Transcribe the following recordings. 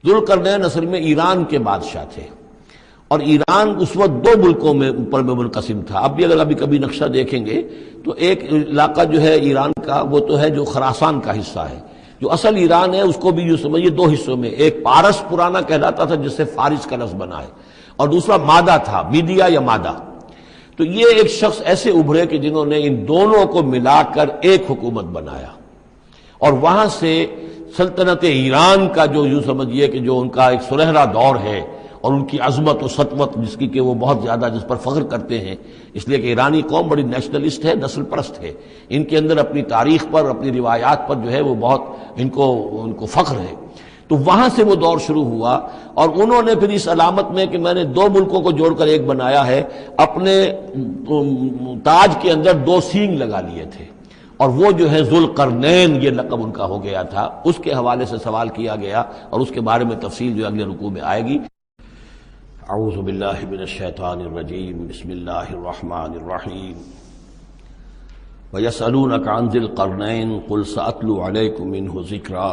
ذوالقرنین اصل میں ایران کے بادشاہ تھے، اور ایران اس وقت دو ملکوں میں اوپر میں منقسم تھا۔ اب بھی اگر ابھی کبھی نقشہ دیکھیں گے تو ایک علاقہ جو ہے ایران کا وہ تو ہے جو خراسان کا حصہ ہے، جو اصل ایران ہے اس کو بھی یوں سمجھیے دو حصوں میں، ایک پارس پرانا کہلاتا تھا جس سے فارس کا لفظ بنا ہے، اور دوسرا مادہ تھا، میڈیا یا مادہ۔ تو یہ ایک شخص ایسے ابھرے کہ جنہوں نے ان دونوں کو ملا کر ایک حکومت بنایا، اور وہاں سے سلطنت ایران کا جو یوں سمجھیے کہ جو ان کا ایک سنہرا دور ہے، اور ان کی عظمت و سطوت جس کی کہ وہ بہت زیادہ جس پر فخر کرتے ہیں، اس لیے کہ ایرانی قوم بڑی نیشنلسٹ ہے، نسل پرست ہے، ان کے اندر اپنی تاریخ پر، اپنی روایات پر جو ہے وہ بہت ان کو فخر ہے۔ تو وہاں سے وہ دور شروع ہوا، اور انہوں نے پھر اس علامت میں کہ میں نے دو ملکوں کو جوڑ کر ایک بنایا ہے، اپنے تاج کے اندر دو سینگ لگا لیے تھے، اور وہ جو ہے ذوالقرنین یہ لقب ان کا ہو گیا تھا۔ اس کے حوالے سے سوال کیا گیا، اور اس کے بارے میں تفصیل جو اگلے رکوع میں آئے گی۔ اعوذ باللہ من الشیطان الرجیم، بسم اللہ الرحمن الرحیم۔ وَيَسْأَلُونَكَ عَنْ ذِي الْقَرْنَيْنِ قُلْ سَأَتْلُو عَلَيْكُم مِّنْهُ ذِكْرًا۔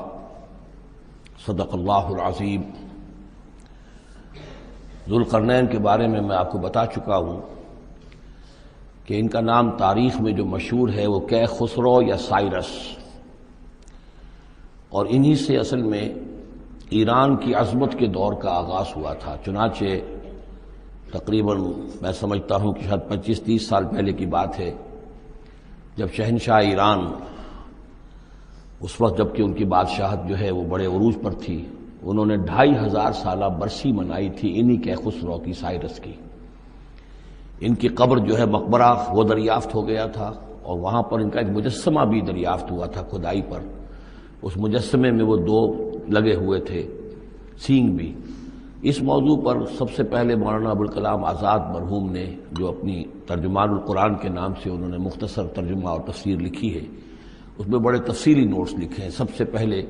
صدق اللہ العظیم۔ ذوالقرنین کے بارے میں آپ کو بتا چکا ہوں کہ ان کا نام تاریخ میں جو مشہور ہے وہ کیخسرو یا سائرس، اور انہی سے اصل میں ایران کی عظمت کے دور کا آغاز ہوا تھا۔ چنانچہ تقریباً میں سمجھتا ہوں کہ شاید 25-30 سال پہلے کی بات ہے، جب شہنشاہ ایران اس وقت جب کہ ان کی بادشاہت جو ہے وہ بڑے عروج پر تھی، انہوں نے 2500 سالہ برسی منائی تھی انہی کیخسرو کی، سائرس کی۔ ان کی قبر جو ہے مقبرہ وہ دریافت ہو گیا تھا، اور وہاں پر ان کا ایک مجسمہ بھی دریافت ہوا تھا کھدائی پر۔ اس مجسمے میں وہ دو لگے ہوئے تھے سینگ بھی۔ اس موضوع پر سب سے پہلے مولانا ابوالکلام آزاد مرحوم نے جو اپنی ترجمان القرآن کے نام سے انہوں نے مختصر ترجمہ اور تفسیر لکھی ہے، اس میں بڑے تفصیلی نوٹس لکھے ہیں۔ سب سے پہلے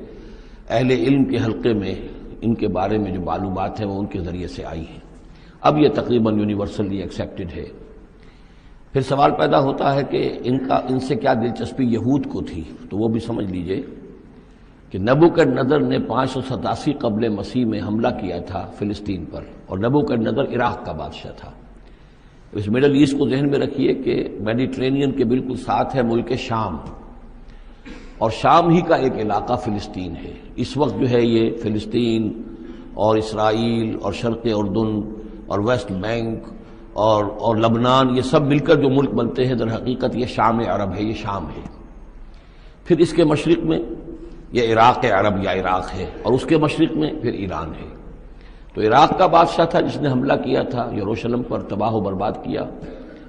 اہل علم کے حلقے میں ان کے بارے میں جو معلومات ہیں وہ ان کے ذریعے سے آئی ہیں، اب یہ تقریباً یونیورسلی ایکسیپٹڈ ہے۔ پھر سوال پیدا ہوتا ہے کہ ان سے کیا دلچسپی یہود کو تھی، تو وہ بھی سمجھ لیجئے کہ نبوکدنضر نے 587 قبل مسیح میں حملہ کیا تھا فلسطین پر، اور نبوکدنضر عراق کا بادشاہ تھا۔ اس مڈل ایسٹ کو ذہن میں رکھیے کہ میڈیٹرینین کے بالکل ساتھ ہے ملک شام، اور شام ہی کا ایک علاقہ فلسطین ہے۔ اس وقت جو ہے یہ فلسطین اور اسرائیل اور شرق اردن اور ویسٹ بینک اور لبنان، یہ سب مل کر جو ملک بنتے ہیں، در حقیقت یہ شام عرب ہے، یہ شام ہے۔ پھر اس کے مشرق میں یہ عراق عرب یا عراق ہے، اور اس کے مشرق میں پھر ایران ہے۔ تو عراق کا بادشاہ تھا جس نے حملہ کیا تھا یروشلم پر، تباہ و برباد کیا،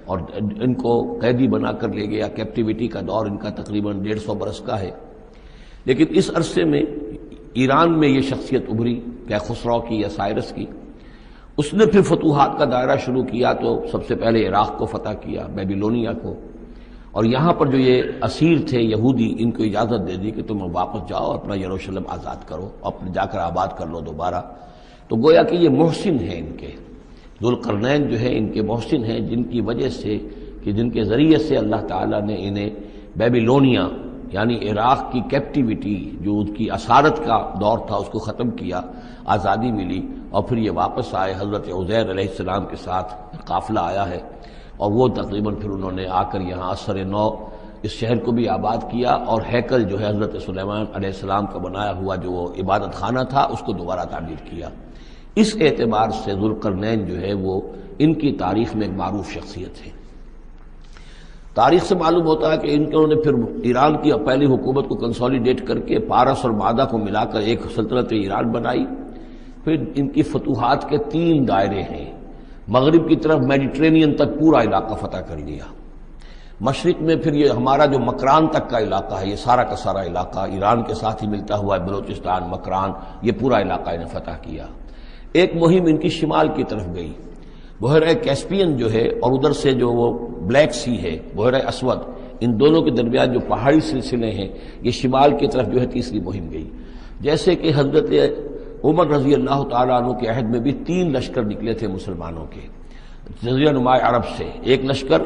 اور ان کو قیدی بنا کر لے گیا۔ کیپٹیوٹی کا دور ان کا تقریباً 150 برس کا ہے۔ لیکن اس عرصے میں ایران میں یہ شخصیت ابھری کیخسرو کی یا سائرس کی۔ اس نے پھر فتوحات کا دائرہ شروع کیا، تو سب سے پہلے عراق کو فتح کیا، بیبیلونیا کو، اور یہاں پر جو یہ اسیر تھے یہودی، ان کو اجازت دے دی کہ تم واپس جاؤ، اپنا یروشلم آزاد کرو، اپنے جا کر آباد کر لو دوبارہ۔ تو گویا کہ یہ محسن ہیں ان کے، ذوالقرنین جو ہے ان کے محسن ہیں، جن کی وجہ سے کہ جن کے ذریعے سے اللہ تعالیٰ نے انہیں بیبیلونیا یعنی عراق کی کیپٹیوٹی جو ان کی اسارت کا دور تھا اس کو ختم کیا، آزادی ملی، اور پھر یہ واپس آئے۔ حضرت عزیر علیہ السلام کے ساتھ قافلہ آیا ہے، اور وہ تقریباً پھر انہوں نے آ کر یہاں اثر نو اس شہر کو بھی آباد کیا، اور ہیکل جو ہے حضرت سلیمان علیہ السلام کا بنایا ہوا جو وہ عبادت خانہ تھا اس کو دوبارہ تعمیر کیا۔ اس اعتبار سے ذوالقرنین جو ہے وہ ان کی تاریخ میں ایک معروف شخصیت ہے۔ تاریخ سے معلوم ہوتا ہے کہ انہوں نے پھر ایران کی پہلی حکومت کو کنسولیڈیٹ کر کے پارس اور مادہ کو ملا کر ایک سلطنت ایران بنائی۔ پھر ان کی فتوحات کے 3 دائرے ہیں۔ مغرب کی طرف میڈیٹرینین تک پورا علاقہ فتح کر لیا، مشرق میں پھر یہ ہمارا جو مکران تک کا علاقہ ہے، یہ سارا کا سارا علاقہ ایران کے ساتھ ہی ملتا ہوا ہے، بلوچستان، مکران، یہ پورا علاقہ انہیں فتح کیا۔ ایک مہم ان کی شمال کی طرف گئی، بحیرہ کیسپین جو ہے، اور ادھر سے جو وہ بلیک سی ہے، بحیرہ اسود، ان دونوں کے درمیان جو پہاڑی سلسلے ہیں، یہ شمال کی طرف جو ہے تیسری مہم گئی۔ جیسے کہ حضرت عمر رضی اللہ تعالیٰ عنہ کے عہد میں بھی 3 لشکر نکلے تھے مسلمانوں کے جزیرہ نماء عرب سے۔ ایک لشکر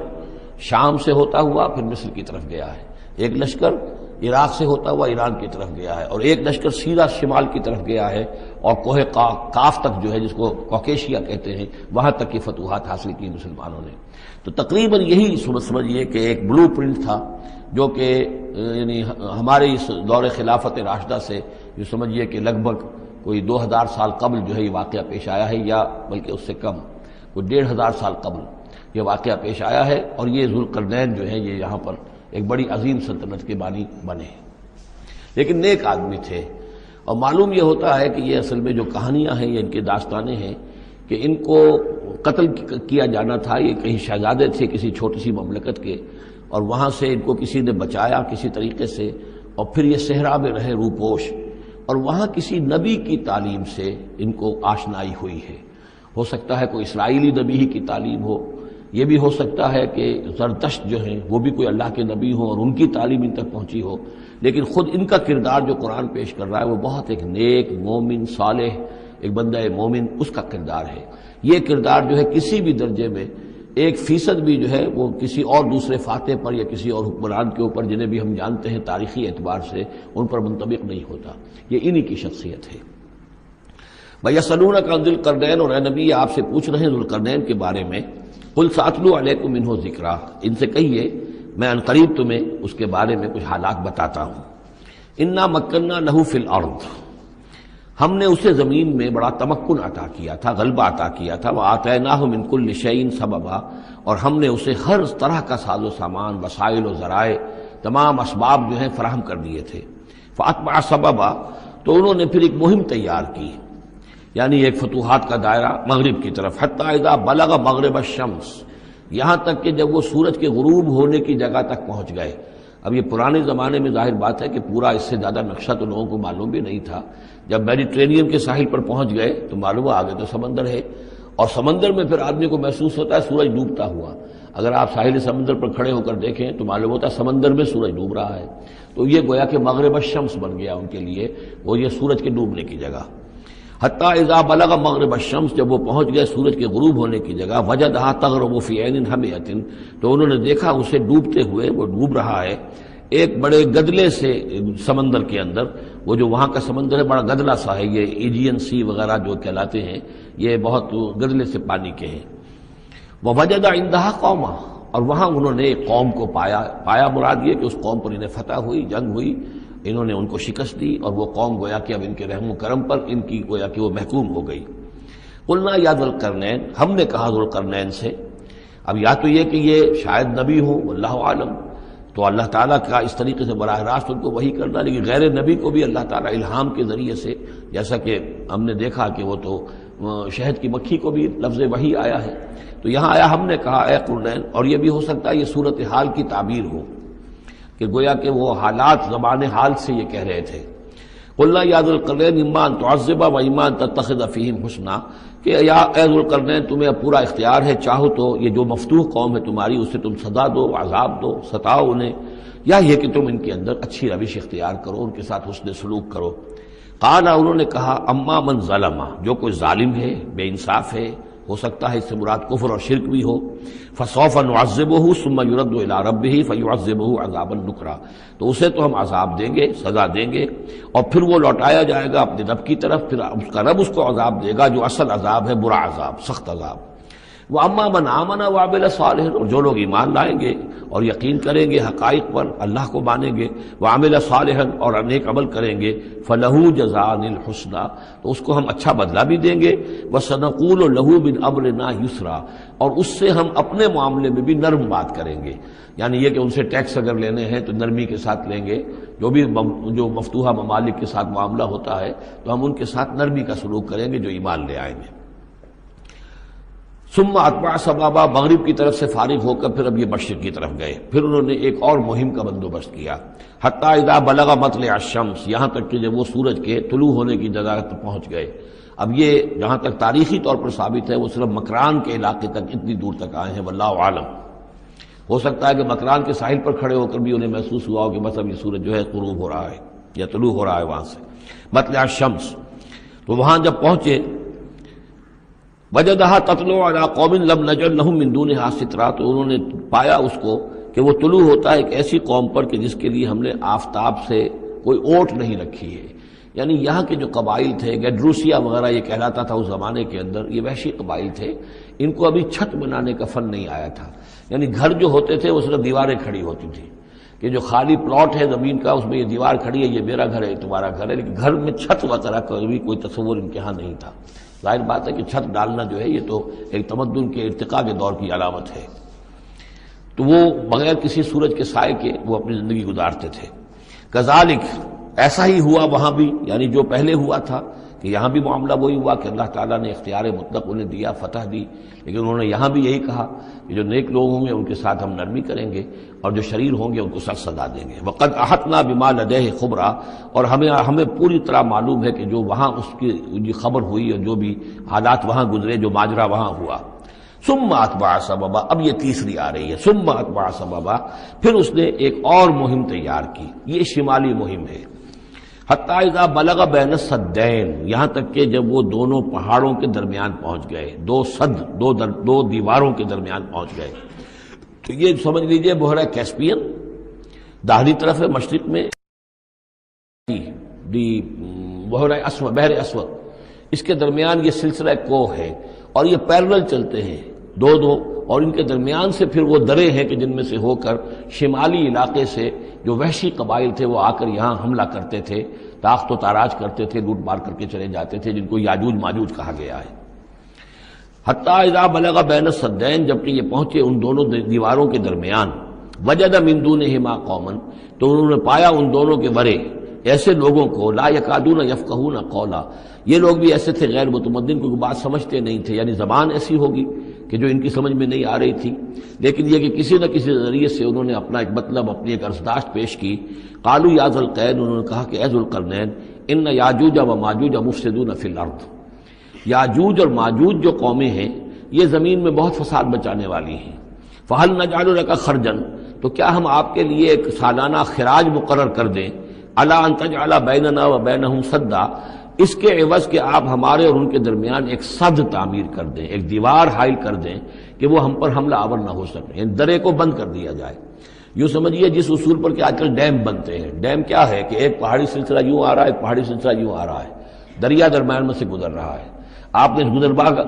شام سے ہوتا ہوا پھر مصر کی طرف گیا ہے، ایک لشکر عراق سے ہوتا ہوا ایران کی طرف گیا ہے، اور ایک لشکر سیدھا شمال کی طرف گیا ہے اور کوہ کاف تک جو ہے جس کو کوکیشیا کہتے ہیں وہاں تک کی فتوحات حاصل کی مسلمانوں نے۔ تو تقریباً یہی سمجھیے کہ ایک بلو پرنٹ تھا جو کہ یعنی ہمارے اس دور خلافت راشدہ سے جو سمجھیے کہ لگ بھگ کوئی 2000 سال قبل جو ہے یہ واقعہ پیش آیا ہے، یا بلکہ اس سے کم، کوئی 1500 سال قبل یہ واقعہ پیش آیا ہے، اور یہ ذوالقرنین جو ہے یہ یہاں پر ایک بڑی عظیم سلطنت کے بانی بنے، لیکن نیک آدمی تھے۔ اور معلوم یہ ہوتا ہے کہ یہ اصل میں جو کہانیاں ہیں یہ ان کے داستانیں ہیں کہ ان کو قتل کیا جانا تھا، یہ کہیں شہزادے تھے کسی چھوٹی سی مملکت کے، اور وہاں سے ان کو کسی نے بچایا کسی طریقے سے، اور پھر یہ صحرا میں رہے روپوش، اور وہاں کسی نبی کی تعلیم سے ان کو آشنائی ہوئی ہے۔ ہو سکتا ہے کوئی اسرائیلی نبی ہی کی تعلیم ہو، یہ بھی ہو سکتا ہے کہ زرتشت جو ہیں وہ بھی کوئی اللہ کے نبی ہوں اور ان کی تعلیم ان تک پہنچی ہو، لیکن خود ان کا کردار جو قرآن پیش کر رہا ہے وہ بہت ایک نیک مومن صالح ایک بندہ مومن اس کا کردار ہے۔ یہ کردار جو ہے کسی بھی درجے میں 1% بھی جو ہے وہ کسی اور دوسرے فاتح پر یا کسی اور حکمران کے اوپر جنہیں بھی ہم جانتے ہیں تاریخی اعتبار سے ان پر منطبق نہیں ہوتا، یہ انہی کی شخصیت ہے۔ وَيَسْأَلُونَكَ عَنِ ذِي الْقَرْنَيْنِ، اور اے نبی آپ سے پوچھ رہے ہیں ذوالقرنین کے بارے میں، قُلْ سَأَتْلُو عَلَيْكُم مِّنْهُ ذِكْرًا، ان سے کہیے میں ان قریب تمہیں اس کے بارے میں کچھ حالات بتاتا ہوں۔ اِنَّا مَكَّنَّا لَهُ فِي الْأَرْضِ، ہم نے اسے زمین میں بڑا تمکن عطا کیا تھا، غلبہ عطا کیا تھا، وَآتَيْنَاهُ مِن كُلِّ شَيْءٍ سَبَبًا، اور ہم نے اسے ہر طرح کا ساز و سامان، وسائل و ذرائع، تمام اسباب جو ہیں فراہم کر دیے تھے۔ فَأَتْبَعَ سَبَبًا، تو انہوں نے پھر ایک مہم تیار کی، یعنی ایک فتوحات کا دائرہ مغرب کی طرف، حتی اذا بلغ مغرب الشمس، یہاں تک کہ جب وہ سورج کے غروب ہونے کی جگہ تک پہنچ گئے۔ اب یہ پرانے زمانے میں ظاہر بات ہے کہ پورا اس سے زیادہ نقشہ تو لوگوں کو معلوم بھی نہیں تھا، جب میڈیٹرینین کے ساحل پر پہنچ گئے تو معلوم ہوا آگے تو سمندر ہے، اور سمندر میں پھر آدمی کو محسوس ہوتا ہے سورج ڈوبتا ہوا۔ اگر آپ ساحل سمندر پر کھڑے ہو کر دیکھیں تو معلوم ہوتا ہے سمندر میں سورج ڈوب رہا ہے، تو یہ گویا کہ مغرب الشمس بن گیا ان کے لیے، وہ یہ سورج کے ڈوبنے کی جگہ۔ حتی اذا بلغ مغرب الشمس، جب وہ پہنچ گئے سورج کے غروب ہونے کی جگہ، وجدہا تغرب فی عین حمیۃ، تو انہوں نے دیکھا اسے ڈوبتے ہوئے، وہ ڈوب رہا ہے ایک بڑے گدلے سے سمندر کے اندر۔ وہ جو وہاں کا سمندر ہے بڑا گدلا سا ہے، یہ ایجین سی وغیرہ جو کہلاتے ہیں یہ بہت گدلے سے پانی کے ہیں۔ ووجد عندہا قوما، اور وہاں انہوں نے ایک قوم کو پایا مراد یہ کہ اس قوم پر انہیں فتح ہوئی، جنگ ہوئی، انہوں نے ان کو شکست دی، اور وہ قوم گویا کہ اب ان کے رحم و کرم پر ان کی گویا کہ وہ محکوم ہو گئی۔ قلنا یا ذوالقرنین، ہم نے کہا ذوالقرنین سے، اب یا تو یہ کہ یہ شاید نبی ہو واللہ عالم، تو اللہ تعالیٰ کا اس طریقے سے براہ راست ان کو وحی کرنا، لیکن غیر نبی کو بھی اللہ تعالیٰ الہام کے ذریعے سے، جیسا کہ ہم نے دیکھا کہ وہ تو شہد کی مکھی کو بھی لفظ وحی آیا ہے، تو یہاں آیا ہم نے کہا اے قرنین، اور یہ بھی ہو سکتا ہے یہ صورتحال کی تعبیر ہو کہ گویا کہ وہ حالات زبان حال سے یہ کہہ رہے تھے۔ قلنا یا ذوالقرنین اما ان تعذب و اما ان تتخذ فیہم حسنا، کہ یا اے ذوالقرنین تمہیں اب پورا اختیار ہے، چاہو تو یہ جو مفتوح قوم ہے تمہاری اسے تم سزا دو، عذاب دو، ستاؤ انہیں، یا یہ کہ تم ان کے اندر اچھی روش اختیار کرو، ان کے ساتھ حسن سلوک کرو۔ قال، انہوں نے کہا اما من ظلم، جو کوئی ظالم ہے، بے انصاف ہے، ہو سکتا ہے اس سے مراد کفر اور شرک بھی ہو، فسوف نعذبہ ثم يرد الى ربہ فیعذبہ عذابا نکرا، تو اسے تو ہم عذاب دیں گے، سزا دیں گے، اور پھر وہ لوٹایا جائے گا اپنے رب کی طرف، پھر اس کا رب اس کو عذاب دے گا جو اصل عذاب ہے، برا عذاب، سخت عذاب۔ واما من آمن وعمل صالحا، اور جو لوگ ایمان لائیں گے اور یقین کریں گے حقائق پر، اللہ کو مانیں گے، وعمل صالحا، اور نیک عمل کریں گے، فلہ جزاء الحسنی، تو اس کو ہم اچھا بدلہ بھی دیں گے، وسنقول لہ من امرنا یسرا، اور اس سے ہم اپنے معاملے میں بھی نرم بات کریں گے، یعنی یہ کہ ان سے ٹیکس اگر لینے ہیں تو نرمی کے ساتھ لیں گے، جو مفتوحہ ممالک کے ساتھ معاملہ ہوتا ہے تو ہم ان کے ساتھ نرمی کا سلوک کریں گے جو ایمان لے آئیں گے۔ ثم اتبع سبابا، مغرب کی طرف سے فارغ ہو کر پھر اب یہ مشرق کی طرف گئے، پھر انہوں نے ایک اور مہم کا بندوبست کیا، حتی اذا بلغ مطلع الشمس، یہاں تک کہ جب وہ سورج کے طلوع ہونے کی جگہ تک پہنچ گئے۔ اب یہ جہاں تک تاریخی طور پر ثابت ہے وہ صرف مکران کے علاقے تک اتنی دور تک آئے ہیں، واللہ عالم، ہو سکتا ہے کہ مکران کے ساحل پر کھڑے ہو کر بھی انہیں محسوس ہوا ہو کہ بس اب یہ سورج جو ہے غروب ہو رہا ہے یا طلوع ہو رہا ہے وہاں سے، مطلع الشمس، تو وہاں جب پہنچے، وجدہا تطلع علی قوم لم نجعل لہم من دونہا سترا، تو انہوں نے پایا اس کو کہ وہ طلوع ہوتا ہے ایک ایسی قوم پر کہ جس کے لیے ہم نے آفتاب سے کوئی اوٹ نہیں رکھی ہے. یعنی یہاں کے جو قبائل تھے، گیڈروسیا وغیرہ یہ کہلاتا تھا اس زمانے کے اندر، یہ وحشی قبائل تھے، ان کو ابھی چھت بنانے کا فن نہیں آیا تھا. یعنی گھر جو ہوتے تھے وہ صرف دیواریں کھڑی ہوتی تھیں کہ جو خالی پلاٹ ہے زمین کا اس میں یہ دیوار کھڑی ہے، یہ میرا گھر ہے، تمہارا گھر ہے، لیکن گھر میں چھت وغیرہ کا بھی کوئی تصور ان کے ہاں نہیں تھا. ظاہر بات ہے کہ چھت ڈالنا جو ہے یہ تو ایک تمدن کے ارتقاء کے دور کی علامت ہے. تو وہ بغیر کسی سورج کے سائے کے وہ اپنی زندگی گزارتے تھے. کذالک، ایسا ہی ہوا وہاں بھی، یعنی جو پہلے ہوا تھا کہ یہاں بھی معاملہ وہی ہوا کہ اللہ تعالیٰ نے اختیار مطلق انہیں دیا، فتح دی، لیکن انہوں نے یہاں بھی یہی کہا کہ جو نیک لوگ ہوں گے ان کے ساتھ ہم نرمی کریں گے اور جو شریر ہوں گے ان کو سخت سزا دیں گے. وقد احطنا بما لدیہ خبرا، اور ہمیں پوری طرح معلوم ہے کہ جو وہاں اس کی خبر ہوئی اور جو بھی حالات وہاں گزرے، جو ماجرا وہاں ہوا. ثم اتبع سببا، اب یہ تیسری آ رہی ہے، ثم اتبع سببا، پھر اس نے ایک اور مہم تیار کی. یہ شمالی مہم ہے. حتی اذا بلغ بین السدین، یہاں تک کہ جب وہ دونوں پہاڑوں کے درمیان پہنچ گئے، دو دیواروں کے درمیان پہنچ گئے. تو یہ سمجھ لیجئے بحیرہ کیسپیئن داہنی طرف ہے، مشرق میں بحر اسود، اس کے درمیان یہ سلسلہ کوہ ہے اور یہ پیرلل چلتے ہیں دو، اور ان کے درمیان سے پھر وہ درے ہیں کہ جن میں سے ہو کر شمالی علاقے سے جو وحشی قبائل تھے وہ آ کر یہاں حملہ کرتے تھے، تاخت و تاراج کرتے تھے، لوٹ مار کر کے چلے جاتے تھے، جن کو یاجوج ماجوج کہا گیا ہے. حتی اذا بلغ بین السدین، جبکہ یہ پہنچے ان دونوں دیواروں کے درمیان، وجد من دونہما قوما، تو انہوں نے پایا ان دونوں کے ورے ایسے لوگوں کو، لا یکادون یفقہون قولا، یہ لوگ بھی ایسے تھے غیر متمدن، کوئی بات سمجھتے نہیں تھے، یعنی زبان ایسی ہوگی کہ جو ان کی سمجھ میں نہیں آ رہی تھی، لیکن یہ کہ کسی نہ کسی ذریعے سے انہوں نے اپنا ایک مطلب، اپنی ایک عرضداشت پیش کی. قالوا یا ذا القرنین، انہوں نے کہا کہ اے ذو القرنین، ان یاجوج و ماجوج مفسدون فی الارض، یاجوج اور ماجوج جو قومیں ہیں یہ زمین میں بہت فساد مچانے والی ہیں. فہل نجعل لک خرجا، تو کیا ہم آپ کے لیے ایک سالانہ خراج مقرر کر دیں، الا ان تجعل بیننا و بینہم سدا، اس کے عوض کہ آپ ہمارے اور ان کے درمیان ایک سد تعمیر کر دیں، ایک دیوار حائل کر دیں کہ وہ ہم پر حملہ آور نہ ہو سکے، یعنی درے کو بند کر دیا جائے. یوں سمجھیے جس اصول پر کہ آج کل ڈیم بنتے ہیں، ڈیم کیا ہے کہ ایک پہاڑی سلسلہ یوں آ رہا ہے، ایک پہاڑی سلسلہ یوں آ رہا ہے، دریا درمیان میں سے گزر رہا ہے، آپ نے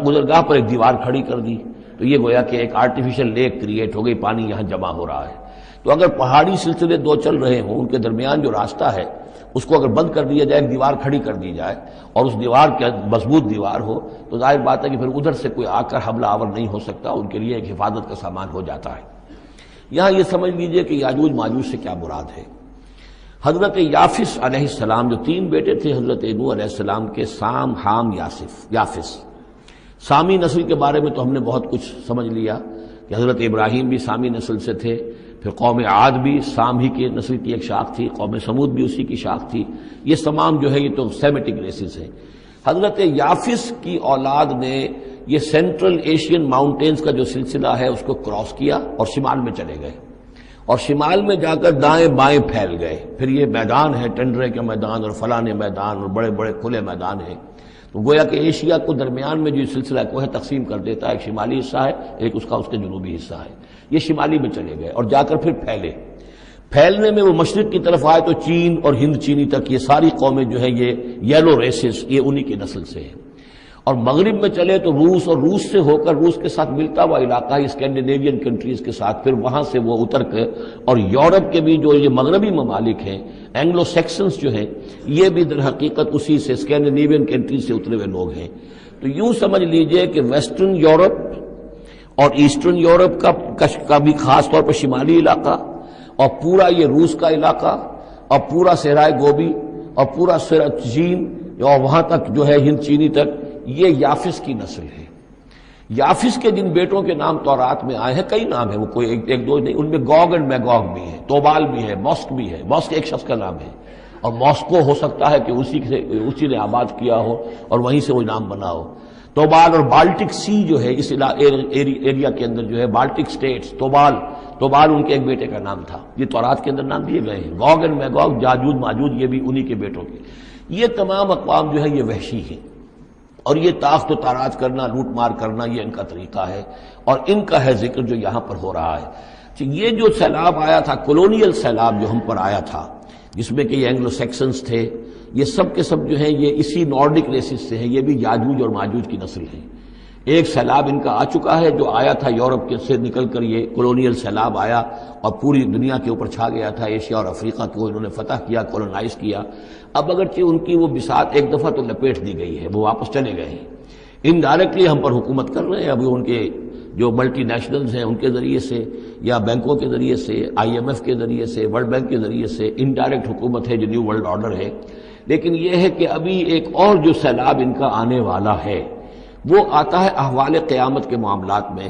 گزرگاہ پر ایک دیوار کھڑی کر دی تو یہ گویا کہ ایک آرٹیفیشل لیک کریٹ ہو گئی، پانی یہاں جمع ہو رہا ہے. تو اگر پہاڑی سلسلے دو چل رہے ہوں، ان کے درمیان جو راستہ ہے اس کو اگر بند کر دیا جائے، ایک دیوار کھڑی کر دی جائے اور اس دیوار کے مضبوط دیوار ہو، تو ظاہر بات ہے کہ پھر ادھر سے کوئی آ کر حملہ آور نہیں ہو سکتا، ان کے لیے ایک حفاظت کا سامان ہو جاتا ہے. یہاں یہ سمجھ لیجئے کہ یاجوج ماجوج سے کیا مراد ہے. حضرت یافس علیہ السلام، جو تین بیٹے تھے حضرت نوح علیہ السلام کے، سام، حام، یافس. سامی نسل کے بارے میں تو ہم نے بہت کچھ سمجھ لیا کہ حضرت ابراہیم بھی سامی نسل سے تھے، پھر قوم عاد بھی سام ہی کے نسل کی ایک شاخ تھی، قوم سمود بھی اسی کی شاخ تھی. یہ تمام جو ہے یہ تو سیمیٹک ریسز ہیں. حضرت یافس کی اولاد نے یہ سینٹرل ایشین ماؤنٹینز کا جو سلسلہ ہے اس کو کراس کیا اور شمال میں چلے گئے، اور شمال میں جا کر دائیں بائیں پھیل گئے. پھر یہ میدان ہے، ٹنڈرے کے میدان اور فلانے میدان اور بڑے بڑے کھلے میدان ہیں. تو گویا کہ ایشیا کو درمیان میں جو سلسلہ کوہ تقسیم کر دیتا ہے، ایک شمالی حصہ ہے، ایک اس کے جنوبی حصہ ہے. یہ شمالی میں چلے گئے اور جا کر پھر پھیلنے میں وہ مشرق کی طرف آئے تو چین اور ہند چینی تک یہ ساری قومیں جو ہے یہ یلو ریسز، یہ انہی کی نسل سے ہیں. اور مغرب میں چلے تو روس، اور روس سے ہو کر روس کے ساتھ ملتا ہوا علاقہ ہے اسکینڈینیوین کنٹریز کے ساتھ، پھر وہاں سے وہ اتر کے، اور یورپ کے بھی جو یہ مغربی ممالک ہیں، اینگلو سیکسنز جو ہیں، یہ بھی در حقیقت اسی سے اسکینڈینیوین کنٹریز سے اترے ہوئے لوگ ہیں. تو یوں سمجھ لیجئے کہ ویسٹرن یورپ اور ایسٹرن یورپ کا بھی خاص طور پر شمالی علاقہ، اور پورا یہ روس کا علاقہ، اور پورا صحرائے گوبی، اور پورا چین، اور وہاں تک جو ہے ہند چینی تک، یہ یافس کی نسل ہے. یافس کے جن بیٹوں کے نام تورات میں آئے ہیں، کئی نام ہیں، وہ کوئی ایک دو نہیں، ان میں گوگ اینڈ میگوگ بھی ہے، توبال بھی ہے، موسک بھی ہے. موسک ایک شخص کا نام ہے، اور ماسکو ہو سکتا ہے کہ اسی نے آباد کیا ہو اور وہیں سے وہ نام بنا ہو. توبال اور بالٹک سی جو ہے اس ایریا کے اندر جو ہے بالٹک سٹیٹس، توبال ان کے ایک بیٹے کا نام تھا. یہ تورات کے اندر نام دیے گئے ہیں. گوگ اینڈ میگوگ، جاجوج ماجوج، یہ بھی انہی کے بیٹوں کے. یہ تمام اقوام جو ہے یہ وحشی ہیں، اور یہ تاخت و تاراج کرنا، لوٹ مار کرنا، یہ ان کا طریقہ ہے، اور ان کا ہے ذکر جو یہاں پر ہو رہا ہے. یہ جو سیلاب آیا تھا، کولونیل سیلاب جو ہم پر آیا تھا، جس میں کہ یہ اینگلو سیکسنز تھے، یہ سب کے سب جو ہیں یہ اسی نارڈک ریسز سے ہیں، یہ بھی یاجوج اور ماجوج کی نسل ہیں۔ ایک سیلاب ان کا آ چکا ہے جو آیا تھا یورپ کے سے نکل کر، یہ کولونیل سیلاب آیا اور پوری دنیا کے اوپر چھا گیا تھا، ایشیا اور افریقہ کو انہوں نے فتح کیا، کولونائز کیا۔ اب اگرچہ ان کی وہ بساط ایک دفعہ تو لپیٹ دی گئی ہے، وہ واپس چلے گئے ہیں، انڈائریکٹلی ہم پر حکومت کر رہے ہیں۔ ابھی ان کے جو ملٹی نیشنلز ہیں ان کے ذریعے سے یا بینکوں کے ذریعے سے، آئی ایم ایف کے ذریعے سے، ورلڈ بینک کے ذریعے سے انڈائریکٹ حکومت ہے جو نیو ورلڈ آرڈر ہے۔ لیکن یہ ہے کہ ابھی ایک اور جو سیلاب ان کا آنے والا ہے وہ آتا ہے احوال قیامت کے معاملات میں۔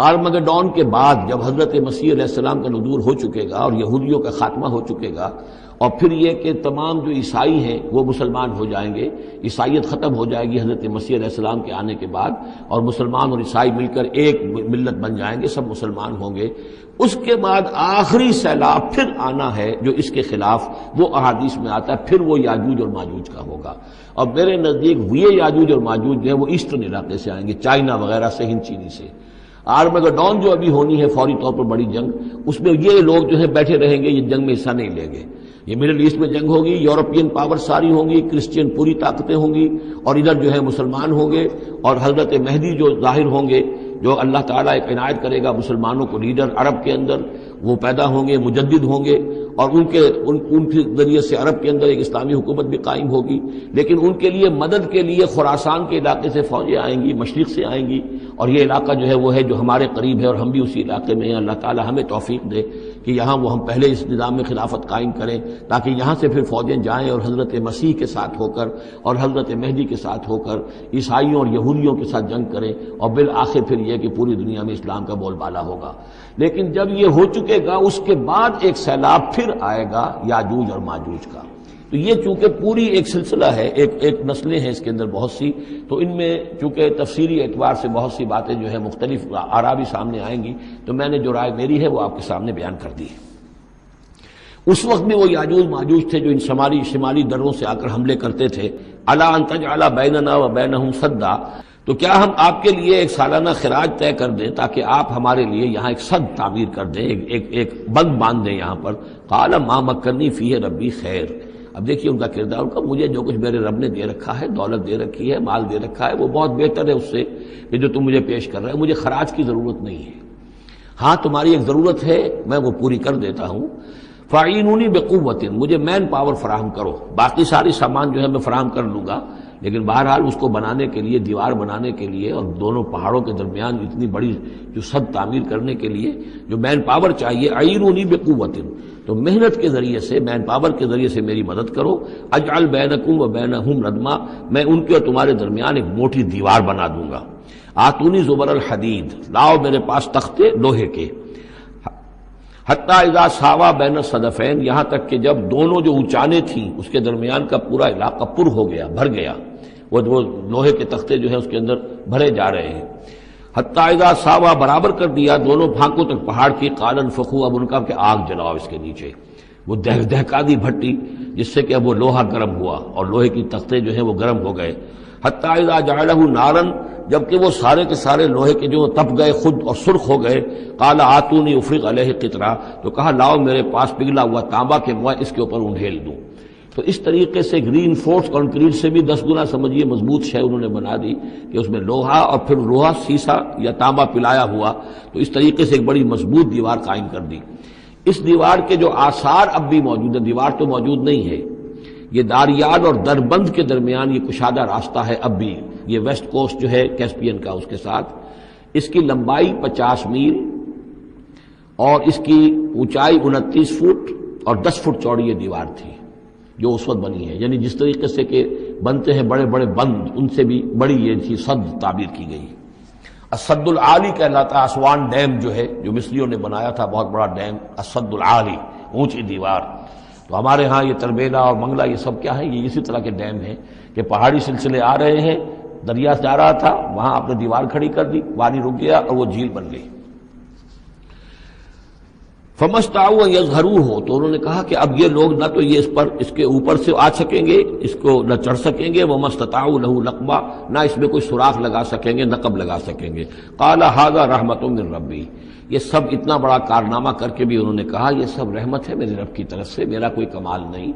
آرمگڈون کے بعد جب حضرت مسیح علیہ السلام کا نزول ہو چکے گا اور یہودیوں کا خاتمہ ہو چکے گا، اور پھر یہ کہ تمام جو عیسائی ہیں وہ مسلمان ہو جائیں گے، عیسائیت ختم ہو جائے گی حضرت مسیح علیہ السلام کے آنے کے بعد، اور مسلمان اور عیسائی مل کر ایک ملت بن جائیں گے، سب مسلمان ہوں گے۔ اس کے بعد آخری سیلاب پھر آنا ہے جو اس کے خلاف، وہ احادیث میں آتا ہے، پھر وہ یاجوج اور ماجوج کا ہوگا۔ اور میرے نزدیک یہ یاجوج اور ماجوج جو ہیں وہ ایسٹرن علاقے سے آئیں گے، چائنا وغیرہ سے، ہند چینی سے۔ آرمگڈون جو ابھی ہونی ہے فوری طور پر بڑی جنگ، اس میں یہ لوگ جو ہیں بیٹھے رہیں گے، یہ جنگ میں حصہ نہیں لیں گے۔ یہ مڈل ایسٹ میں جنگ ہوگی، یورپین پاور ساری ہوں گی، کرسچین پوری طاقتیں ہوں گی، اور ادھر جو ہے مسلمان ہوں گے، اور حضرت مہدی جو ظاہر ہوں گے، جو اللہ تعالیٰ ایک عنایت کرے گا مسلمانوں کو لیڈر عرب کے اندر، وہ پیدا ہوں گے، مجدد ہوں گے، اور ان کے ذریعے سے عرب کے اندر ایک اسلامی حکومت بھی قائم ہوگی۔ لیکن ان کے لیے مدد کے لیے خراسان کے علاقے سے فوجیں آئیں گی، مشرق سے آئیں گی، اور یہ علاقہ جو ہے وہ ہے جو ہمارے قریب ہے، اور ہم بھی اسی علاقے میں ہیں۔ اللہ تعالیٰ ہمیں توفیق دے کہ یہاں وہ ہم پہلے اس نظام میں خلافت قائم کریں، تاکہ یہاں سے پھر فوجیں جائیں اور حضرت مسیح کے ساتھ ہو کر اور حضرت مہدی کے ساتھ ہو کر عیسائیوں اور یہودیوں کے ساتھ جنگ کریں، اور بالآخر پھر یہ کہ پوری دنیا میں اسلام کا بول بالا ہوگا۔ لیکن جب یہ ہو چکے گا، اس کے بعد ایک سیلاب پھر آئے گا یاجوج اور ماجوج کا۔ تو یہ چونکہ پوری ایک سلسلہ ہے، ایک نسلیں ہیں اس کے اندر بہت سی، تو ان میں چونکہ تفسیری اعتبار سے بہت سی باتیں جو ہے مختلف آراء بھی سامنے آئیں گی، تو میں نے جو رائے میری ہے وہ آپ کے سامنے بیان کر دی ہے۔ اس وقت بھی وہ یاجوج ماجوج تھے جو ان شمالی دروں سے آ کر حملے کرتے تھے۔ الا ان تجعل بیننا وبینہم سدا، تو کیا ہم آپ کے لیے ایک سالانہ خراج طے کر دیں تاکہ آپ ہمارے لیے یہاں ایک سد تعمیر کر دیں، ایک بند باندھ دیں یہاں پر۔ قال ما مکنی فیہ ربی خیر، اب دیکھیے ان کا کردار، ان کا مجھے جو کچھ میرے رب نے دے رکھا ہے، دولت دے رکھی ہے، مال دے رکھا ہے، وہ بہت بہتر ہے اس سے کہ جو تم مجھے پیش کر رہے ہیں، مجھے خراج کی ضرورت نہیں ہے۔ ہاں تمہاری ایک ضرورت ہے، میں وہ پوری کر دیتا ہوں۔ فاعینونی بقوت، مجھے مین پاور فراہم کرو، باقی ساری سامان جو ہے میں فراہم کر لوں گا، لیکن بہرحال اس کو بنانے کے لیے، دیوار بنانے کے لیے اور دونوں پہاڑوں کے درمیان اتنی بڑی جو سد تعمیر کرنے کے لیے جو مین پاور چاہیے، اعینونی بقوت، تو محنت کے ذریعے سے، مین پاور کے ذریعے سے میری مدد کرو۔ اجعل بینکم و بینہم ردما، میں ان کے اور تمہارے درمیان ایک موٹی دیوار بنا دوں گا۔ آتونی زبر الحدید، لاؤ میرے پاس تختے لوہے کے۔ حتی اذا ساوا بین الصدفین، یہاں تک کہ جب دونوں جو اونچانے تھیں اس کے درمیان کا پورا علاقہ پر ہو گیا، بھر گیا، وہ لوہے کے تختے جو ہیں اس کے اندر بھرے جا رہے ہیں۔ حتی اذا ساوا، برابر کر دیا دونوں بھانکوں تک پہاڑ کی، قال انفخوا، اب ان کا کہ آگ جلاؤ اس کے نیچے، وہ دہکا دی بھٹی جس سے کہ اب وہ لوہا گرم ہوا اور لوہے کی تختے جو ہیں وہ گرم ہو گئے۔ حتی اذا جعلہ نارا، جبکہ وہ سارے کے سارے لوہے کے جو تپ گئے خود اور سرخ ہو گئے۔ قال آتونی افرغ علیہ قطرہ، تو کہا لاؤ میرے پاس پگھلا ہوا تانبا کہ میں اس کے اوپر انڈھیل دوں۔ تو اس طریقے سے گرین فورس کنکریٹ سے بھی 10 گنا سمجھیے مضبوط شے انہوں نے بنا دی کہ اس میں لوہا اور پھر لوہا سیسا یا تانبا پلایا ہوا، تو اس طریقے سے ایک بڑی مضبوط دیوار قائم کر دی۔ اس دیوار کے جو آثار اب بھی موجود ہیں، دیوار تو موجود نہیں ہے، یہ داریال اور دربند کے درمیان یہ کشادہ راستہ ہے اب بھی، یہ ویسٹ کوسٹ جو ہے کیسپین کا، اس کے ساتھ اس کی لمبائی 50 میل اور اس کی اونچائی 29 فٹ اور 10 فٹ چوڑی یہ دیوار تھی جو اس وقت بنی ہے۔ یعنی جس طریقے سے کہ بنتے ہیں بڑے بڑے بند، ان سے بھی بڑی یہ تھی سد تعبیر کی گئی۔ السد العالی کہلاتا ہے اسوان ڈیم جو ہے، جو مصریوں نے بنایا تھا، بہت بڑا ڈیم، السد العالی، اونچی دیوار۔ تو ہمارے ہاں یہ تربیلا اور منگلا یہ سب کیا ہے، یہ اسی طرح کے ڈیم ہیں کہ پہاڑی سلسلے آ رہے ہیں، دریا جا رہا تھا، وہاں آپ نے دیوار کھڑی کر دی، پانی رک گیا اور وہ جھیل بن گئی۔ فمستطاعوا ان یظہروہ، تو انہوں نے کہا کہ اب یہ لوگ نہ تو یہ اس کے اوپر سے آ سکیں گے، اس کو نہ چڑھ سکیں گے، ومستطاعوا لہ نقبا، نہ اس میں کوئی سوراخ لگا سکیں گے، نقب لگا سکیں گے۔ قال ھذا رحمۃ من ربی، یہ سب اتنا بڑا کارنامہ کر کے بھی انہوں نے کہا یہ سب رحمت ہے میرے رب کی طرف سے، میرا کوئی کمال نہیں،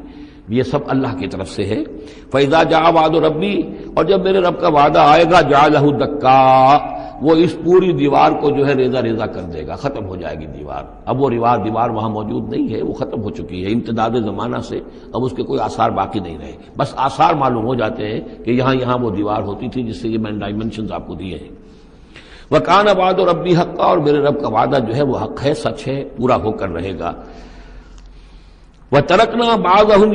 یہ سب اللہ کی طرف سے ہے۔ فَإِذَا جَاءَ وَعْدُ رَبِّي، اور جب میرے رب کا وعدہ آئے گا، جَعَلَهُ دَكَّا، وہ اس پوری دیوار کو جو ہے ریزہ ریزہ کر دے گا، ختم ہو جائے گی دیوار۔ اب وہ دیوار وہاں موجود نہیں ہے، وہ ختم ہو چکی ہے امتداد زمانہ سے، اب اس کے کوئی آثار باقی نہیں رہے، بس آثار معلوم ہو جاتے ہیں کہ یہاں وہ دیوار ہوتی تھی، جس سے یہ میں نے ڈائمنشنز آپ کو دیے ہیں۔ وَكَانَ وَعْدُ رَبِّي حَقًّا، اور میرے رب کا وعدہ جو ہے وہ حق ہے، سچ ہے، پورا ہو کر رہے گا۔ وَتَرَكْنَا بَعْضَهُمْ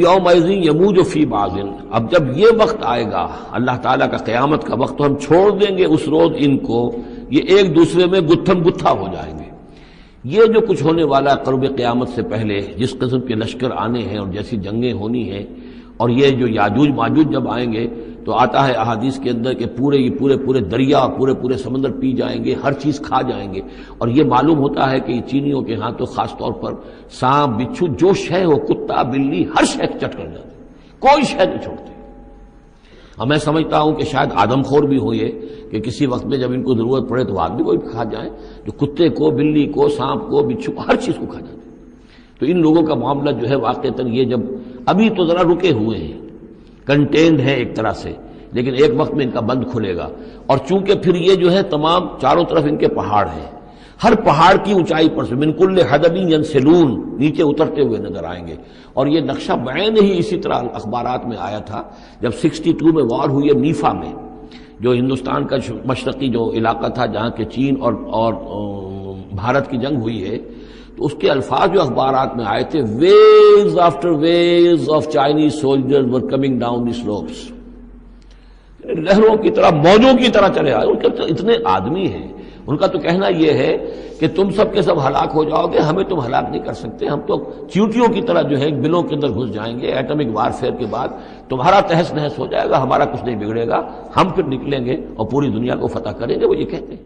يَوْمَئِذٍ يَمُوجُ فِي بَعْضٍ، اب جب یہ وقت آئے گا اللہ تعالیٰ کا قیامت کا وقت، تو ہم چھوڑ دیں گے اس روز ان کو، یہ ایک دوسرے میں گتھم گتھا ہو جائیں گے۔ یہ جو کچھ ہونے والا ہے قرب قیامت سے پہلے، جس قسم کے لشکر آنے ہیں اور جیسی جنگیں ہونی ہیں، اور یہ جو یاجوج ماجوج جب آئیں گے تو آتا ہے احادیث کے اندر کہ پورے دریا اور پورے سمندر پی جائیں گے، ہر چیز کھا جائیں گے، اور یہ معلوم ہوتا ہے کہ یہ چینیوں کے ہاں تو خاص طور پر سانپ بچھو جو شے ہو، کتا بلی، ہر شے چٹ کر جاتے، کوئی شے نہیں چھوڑتے۔ اور میں سمجھتا ہوں کہ شاید آدم خور بھی ہو یہ کہ کسی وقت میں جب ان کو ضرورت پڑے تو آدمی کو بھی کھا جائیں، جو کتے کو، بلی کو، سانپ کو، بچھو کو، ہر چیز کو کھا جاتے۔ تو ان لوگوں کا معاملہ جو ہے واقعتاً یہ جب ابھی تو ذرا رکے ہوئے ہیں، کنٹینڈ ہے ایک طرح سے، لیکن ایک وقت میں ان کا بند کھلے گا، اور چونکہ پھر یہ جو ہے تمام چاروں طرف ان کے پہاڑ ہیں، ہر پہاڑ کی اونچائی پر سے من کل حدب ینسلون، نیچے اترتے ہوئے نظر آئیں گے۔ اور یہ نقشہ بعین ہی اسی طرح اخبارات میں آیا تھا جب 62 میں وار ہوئی ہے نیفا میں، جو ہندوستان کا مشرقی جو علاقہ تھا جہاں کے چین اور بھارت کی جنگ ہوئی ہے، تو اس کے الفاظ جو اخبارات میں آئے تھے، waves after waves of Chinese soldiers were coming down the slopes, لہروں کی طرح، موجوں کی طرح چلے آئے۔ ان کے اتنے آدمی ہیں، ان کا تو کہنا یہ ہے کہ تم سب کے سب ہلاک ہو جاؤ گے، ہمیں تم ہلاک نہیں کر سکتے، ہم تو چیونٹیوں کی طرح جو ہے بلوں کے اندر گھس جائیں گے، ایٹمک وارفیئر کے بعد تمہارا تہس نہس ہو جائے گا، ہمارا کچھ نہیں بگڑے گا، ہم پھر نکلیں گے اور پوری دنیا کو فتح کریں گے، وہ یہ کہتے ہیں۔